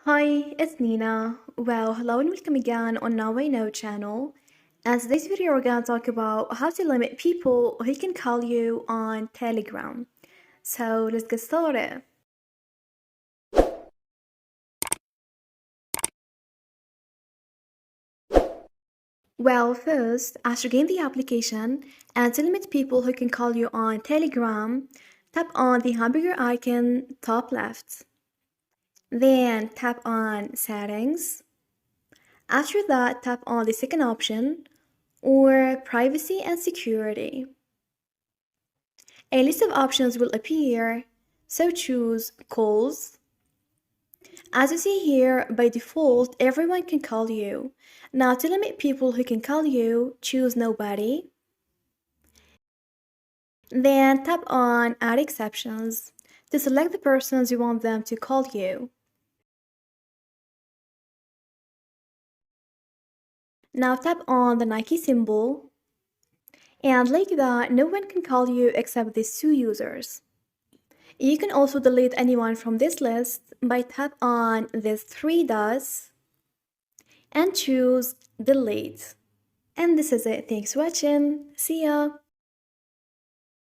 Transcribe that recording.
Hi, it's Nina. Well, hello and welcome again on Now I Know channel. And today's video we're gonna talk about how to limit people who can call you on Telegram. So let's get started. Well, first, after getting the application and to limit people who can call you on Telegram, tap on the hamburger icon top left. Then tap on settings. After that, tap on the second option or privacy and security. A list of options will appear, so choose calls. As you see here, by default, everyone can call you. Now to limit people who can call you, choose nobody. Then tap on add exceptions to select the persons you want them to call you. Now tap on the Nike symbol and like that, no one can call you except these two users. You can also delete anyone from this list by tap on these three dots and choose delete. And this is it. Thanks for watching. See ya.